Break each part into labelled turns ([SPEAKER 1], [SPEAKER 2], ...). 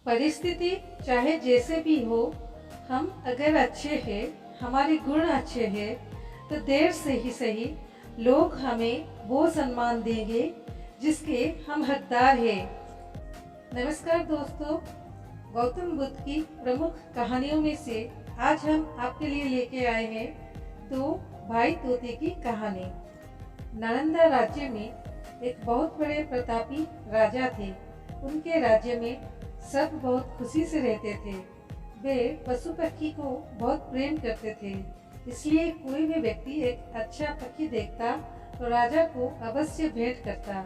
[SPEAKER 1] परिस्थिति चाहे जैसे भी हो, हम अगर अच्छे हैं, हमारे गुण अच्छे हैं, तो देर से ही सही लोग हमें वो सम्मान देंगे जिसके हम हकदार हैं। नमस्कार दोस्तों, गौतम बुद्ध की प्रमुख कहानियों में से आज हम आपके लिए लेके आए हैं दो भाई तोते की कहानी। नालंदा राज्य में एक बहुत बड़े प्रतापी राजा थे। उनके राज्य में सब बहुत खुशी से रहते थे। वे पशु पक्षी को बहुत प्रेम करते थे, इसलिए कोई भी व्यक्ति एक अच्छा पक्षी देखता तो राजा को अवश्य भेंट करता,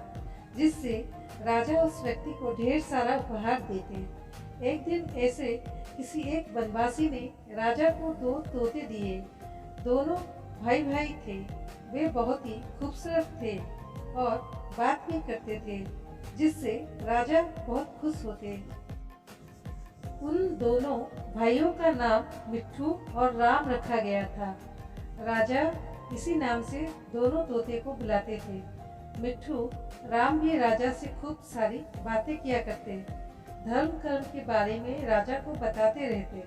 [SPEAKER 1] जिससे राजा उस व्यक्ति को ढेर सारा उपहार देते। एक दिन ऐसे किसी एक वनवासी ने राजा को दो तोते दिए। दोनों भाई भाई थे। वे बहुत ही खूबसूरत थे और बात भी करते थे, जिससे राजा बहुत खुश होते। उन दोनों भाइयों का नाम मिट्ठू और राम रखा गया था। राजा इसी नाम से दोनों तोते को बुलाते थे। मिट्ठू राम भी राजा से खूब सारी बातें किया करते, धर्म कर्म के बारे में राजा को बताते रहते।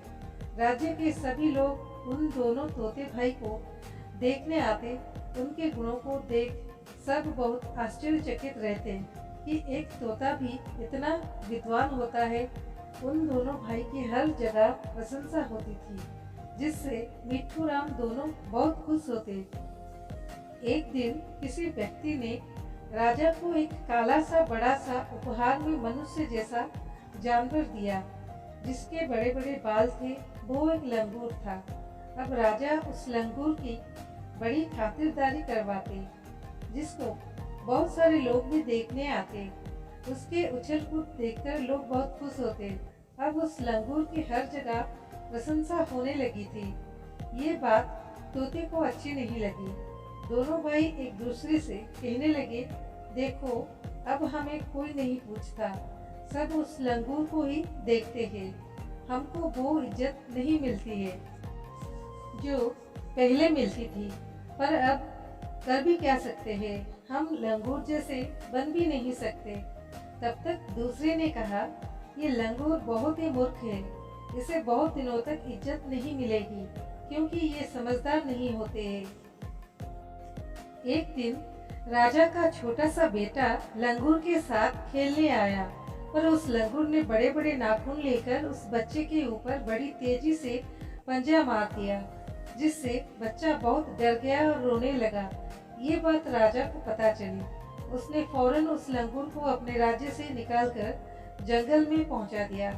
[SPEAKER 1] राज्य के सभी लोग उन दोनों तोते भाई को देखने आते। उनके गुणों को देख सब बहुत आश्चर्यचकित रहते कि एक तोता भी इतना विद्वान होता है। उन दोनों भाई की हर जगह प्रशंसा होती थी, जिससे मिट्ठू राम दोनों बहुत खुश होते। एक दिन किसी व्यक्ति ने राजा को एक काला सा बड़ा सा उपहार में मनुष्य जैसा जानवर दिया, जिसके बड़े बड़े बाल थे। वो एक लंगूर था। अब राजा उस लंगूर की बड़ी खातिरदारी करवाते, जिसको बहुत सारे लोग भी देखने आते। उसके उछल कूद देखकर लोग बहुत खुश होते। अब उस लंगूर की हर जगह प्रशंसा होने लगी थी। ये बात तोते को अच्छी नहीं लगी। दोनों भाई एक दूसरे से कहने लगे, देखो अब हमें कोई नहीं पूछता, सब उस लंगूर को ही देखते हैं। हमको वो इज्जत नहीं मिलती है जो पहले मिलती थी। पर अब कर भी क्या सकते हैं, हम लंगूर जैसे बन भी नहीं सकते। तब तक दूसरे ने कहा, ये लंगूर बहुत ही मूर्ख है, इसे बहुत दिनों तक इज्जत नहीं मिलेगी, क्योंकि ये समझदार नहीं होते हैं। एक दिन राजा का छोटा सा बेटा लंगूर के साथ खेलने आया, पर उस लंगूर ने बड़े बड़े नाखून लेकर उस बच्चे के ऊपर बड़ी तेजी से पंजा मार दिया, जिससे बच्चा बहुत डर गया और रोने लगा। ये बात राजा को पता चली। उसने फौरन उस लंगूर को अपने राज्य से निकालकर जंगल में पहुंचा दिया।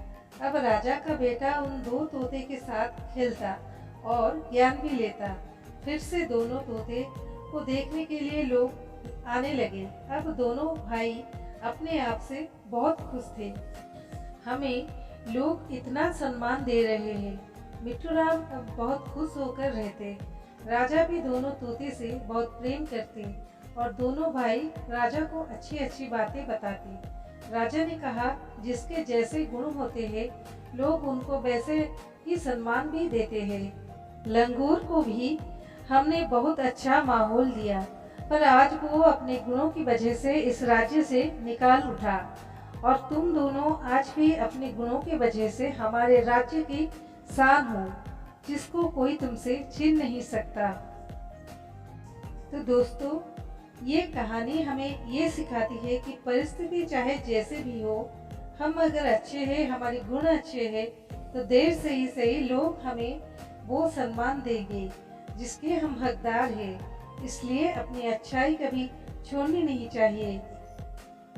[SPEAKER 1] अब राजा का बेटा उन दो तोते के साथ खेलता और ज्ञान भी लेता। फिर से दोनों तोते को देखने के लिए लोग आने लगे। अब दोनों भाई अपने आप से बहुत खुश थे। हमें लोग इतना सम्मान दे रहे हैं। मिट्ठू राम अब बहुत खुश होकर रहते। राजा भी दोनों तोते से बहुत प्रेम करते और दोनों भाई राजा को अच्छी अच्छी बातें बताते। राजा ने कहा, जिसके जैसे गुण होते हैं, लोग उनको वैसे ही सम्मान भी देते हैं। लंगूर को भी हमने बहुत अच्छा माहौल दिया, पर आज वो अपने गुणों की वजह से इस राज्य से निकाल उठा, और तुम दोनों आज भी अपने गुणों की वजह से हमारे राज्य की शान हो, जिसको कोई तुमसे छीन नहीं सकता। तो दोस्तों, ये कहानी हमें ये सिखाती है कि परिस्थिति चाहे जैसे भी हो, हम अगर अच्छे हैं, हमारे गुण अच्छे हैं, तो देर से ही सही लोग हमें वो सम्मान देंगे जिसके हम हकदार हैं। इसलिए अपनी अच्छाई कभी छोड़नी नहीं चाहिए।